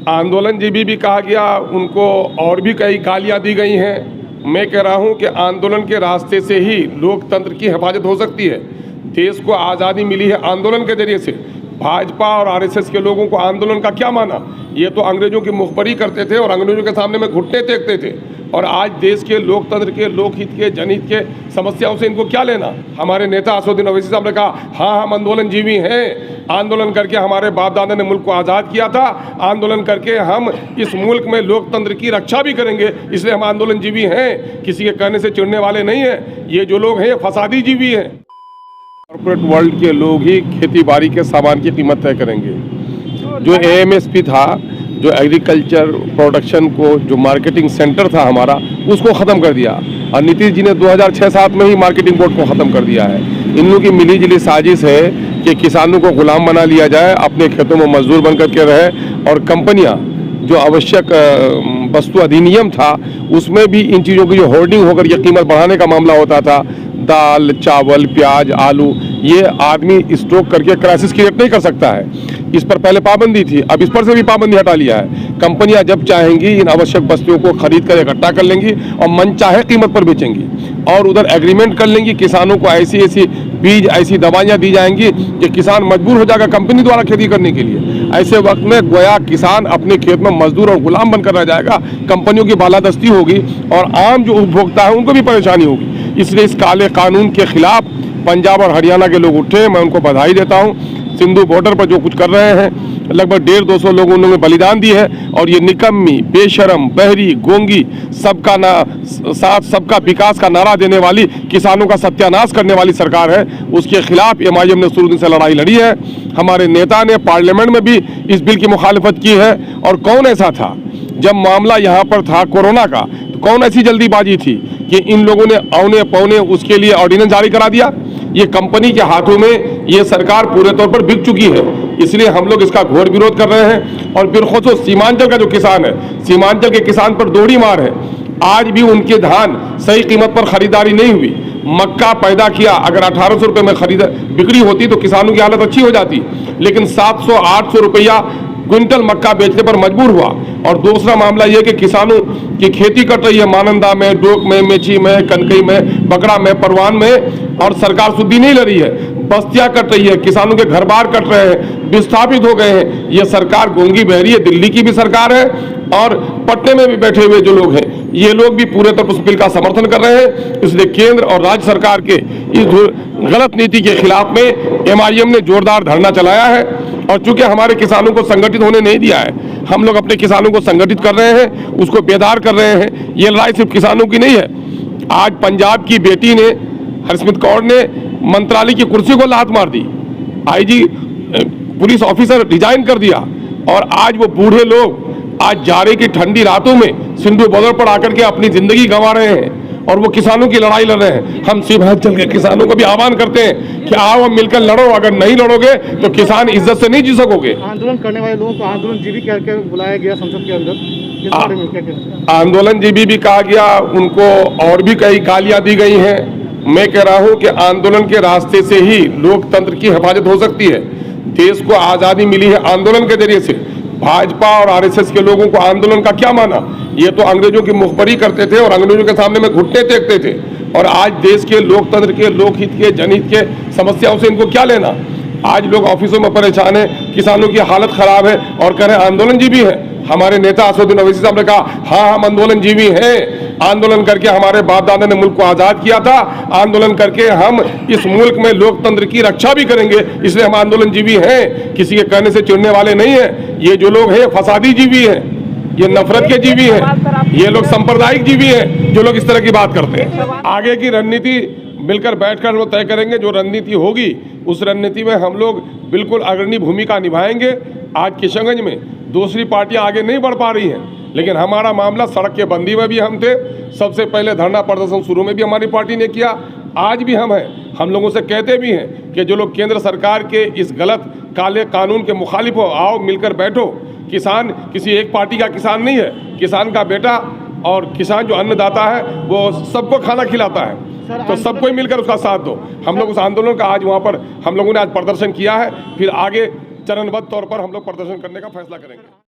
आंदोलनजीवी भी कहा गया, उनको और भी कई गालियां दी गई हैं। मैं कह रहा हूं कि आंदोलन के रास्ते से ही लोकतंत्र की हिफाजत हो सकती है। देश को आज़ादी मिली है आंदोलन के जरिए से। भाजपा और आरएसएस के लोगों को आंदोलन का क्या माना? ये तो अंग्रेजों की मुखबरी करते थे और अंग्रेजों के सामने में घुटने टेकते थे। और आज देश के लोकतंत्र के, लोकहित के, जनहित के समस्याओं से इनको क्या लेना? हमारे नेता असदुद्दीन ओवैसी साहब ने कहा, हाँ हम आंदोलनजीवी हैं, आंदोलन करके हमारे बाप दादा ने मुल्क को आज़ाद किया था, आंदोलन करके हम इस मुल्क में लोकतंत्र की रक्षा भी करेंगे, इसलिए हम आंदोलनजीवी हैं। किसी के कहने से चिढ़ने वाले नहीं हैं। ये जो लोग हैं ये फसादी जीवी हैं। कॉर्पोरेट वर्ल्ड के लोग ही खेती बाड़ी के सामान की कीमत तय करेंगे। जो एएमएसपी था, जो एग्रीकल्चर प्रोडक्शन को, जो मार्केटिंग सेंटर था हमारा, उसको ख़त्म कर दिया। और नीतीश जी ने 2006-07 में ही मार्केटिंग बोर्ड को ख़त्म कर दिया है। इन लोगों की मिली जुली साजिश है कि किसानों को गुलाम बना लिया जाए, अपने खेतों में मजदूर बन करके रहे, और कंपनियां जो आवश्यक वस्तु अधिनियम था उसमें भी इन चीज़ों की जो होर्डिंग होकर ये कीमत बढ़ाने का मामला होता था, दाल, चावल, प्याज, आलू, ये आदमी स्टॉक करके क्राइसिस क्रिएट नहीं कर सकता है। इस पर पहले पाबंदी थी, अब इस पर से भी पाबंदी हटा लिया है। कंपनियां जब चाहेंगी इन आवश्यक वस्तुओं को खरीद कर इकट्ठा कर लेंगी और मनचाहे कीमत पर बेचेंगी, और उधर एग्रीमेंट कर लेंगी। किसानों को ऐसी बीज, ऐसी दवाइयां दी जाएंगी कि किसान मजबूर हो जाएगा कंपनी द्वारा खेती करने के लिए। ऐसे वक्त में गोया किसान अपने खेत में मजदूर और गुलाम बनकर रह जाएगा, कंपनियों की बालादस्ती होगी और आम जो उपभोक्ता है उनको भी परेशानी होगी। इसलिए इस काले कानून के खिलाफ पंजाब और हरियाणा के लोग उठे, मैं उनको बधाई देता हूँ। सिंधु बॉर्डर पर जो कुछ कर रहे हैं, लगभग 150-200 लोगों ने बलिदान दी है, और ये निकम्मी, बेशरम, बहरी, गोंगी, सबका साथ सबका विकास का नारा देने वाली, किसानों का सत्यानाश करने वाली सरकार है। उसके खिलाफ एमआईएम ने शुरू से लड़ाई लड़ी है। हमारे नेता ने पार्लियामेंट में भी इस बिल की मुखालिफत की है। और कौन ऐसा था, जब मामला यहाँ पर था कोरोना का, तो कौन ऐसी जल्दीबाजी थी कि इन लोगों ने औने पौने उसके लिए ऑर्डिनेंस जारी करा दिया? ये कंपनी के हाथों में ये सरकार पूरे तौर पर बिक चुकी है। इसलिए हम लोग इसका घोर विरोध कर रहे हैं। और बिलखुसूस सीमांचल का जो किसान है, सीमांचल के किसान पर दोहरी मार है। आज भी उनके धान सही कीमत पर खरीदारी नहीं हुई। मक्का पैदा किया, अगर 1800 रुपये में बिक्री होती तो किसानों की हालत अच्छी हो जाती, लेकिन 700-800 रुपया क्विंटल मक्का बेचने पर मजबूर हुआ। और दूसरा मामला यह कि किसानों की खेती कट रही है मानंदा में, डोक में, मेची में, कनकई में, बकरा में, परवान में, और सरकार सुधी नहीं ले रही है। बस्तियां कट रही है, किसानों के घर बार कट रहे हैं, विस्थापित हो गए हैं। ये सरकार गूंगी बहरी है। दिल्ली की भी सरकार है और पटने में भी बैठे हुए जो लोग हैं, ये लोग भी पूरे तौर पर उस बिल का समर्थन कर रहे हैं। इसलिए केंद्र और राज्य सरकार के इस गलत नीति के खिलाफ में एमआईएम ने जोरदार धरना चलाया है। और चूंकि हमारे किसानों को संगठित होने नहीं दिया है, हम लोग अपने किसानों को संगठित कर रहे हैं, उसको बेदार कर रहे हैं। ये लड़ाई सिर्फ किसानों की नहीं है। आज पंजाब की बेटी ने, हरसिमरत कौर ने, मंत्रालय की कुर्सी को लात मार दी। आईजी पुलिस ऑफिसर रिजाइन कर दिया, और आज वो बूढ़े लोग आज जाड़े की ठंडी रातों में सिंधु बॉर्डर पर आकर के अपनी जिंदगी गंवा रहे हैं, और वो किसानों की लड़ाई लड़ रहे हैं। हम सीमांचल के किसानों को भी आह्वान करते हैं कि आओ हम मिलकर लड़ो। अगर नहीं लड़ोगे तो किसान इज्जत से नहीं जी सकोगे। आंदोलन करने वाले लोगों को आंदोलनजीवी कहकर बुलाया गया संसद के अंदर। आंदोलनजीवी भी कहा गया, उनको और भी कई गालियां दी गई हैं। मैं कह रहा हूं कि आंदोलन के रास्ते से ही लोकतंत्र की हिफाजत हो सकती है। देश को आज़ादी मिली है आंदोलन के जरिए से। भाजपा और आरएसएस के लोगों को आंदोलन का क्या माना? ये तो अंग्रेजों की मुखबरी करते थे और अंग्रेजों के सामने में घुटने टेकते थे। और आज देश के लोकतंत्र के, लोकहित के, जनहित के समस्याओं से इनको क्या लेना? आज लोग ऑफिसों में परेशान हैं, किसानों की हालत खराब है, और कह रहे हैं आंदोलनजीवी है। हमारे नेता असदुद्दीन ओवैसी साहब ने कहा, हाँ हम आंदोलनजीवी हैं, आंदोलन करके हमारे बाप दादा ने मुल्क को आज़ाद किया था, आंदोलन करके हम इस मुल्क में लोकतंत्र की रक्षा भी करेंगे, इसलिए हम आंदोलनजीवी हैं। किसी के कहने से चिढ़ने वाले नहीं हैं। ये जो लोग हैं फसादी जीवी हैं, ये नफरत के जीवी हैं, ये लोग सांप्रदायिक जीवी हैं जो लोग इस तरह की बात करते हैं। आगे की रणनीति मिलकर बैठकर हम लोग तय करेंगे। जो रणनीति होगी उस रणनीति में हम लोग बिल्कुल अग्रणी भूमिका निभाएंगे। आज किशनगंज में दूसरी पार्टियां आगे नहीं बढ़ पा रही हैं, लेकिन हमारा मामला सड़क के बंदी में भी हम थे। सबसे पहले धरना प्रदर्शन शुरू में भी हमारी पार्टी ने किया, आज भी हम हैं। हम लोगों से कहते भी हैं कि जो लोग केंद्र सरकार के इस गलत काले कानून के मुखालिफ हो, आओ मिलकर बैठो। किसान किसी एक पार्टी का किसान नहीं है, किसान का बेटा, और किसान जो अन्नदाता है वो सबको खाना खिलाता है। तो सबको ही मिलकर उसका साथ दो। हम लोग उस आंदोलन का आज वहाँ पर हम लोगों ने आज प्रदर्शन किया है। फिर आगे चरणबद्ध तौर पर हम लोग प्रदर्शन करने का फैसला करेंगे।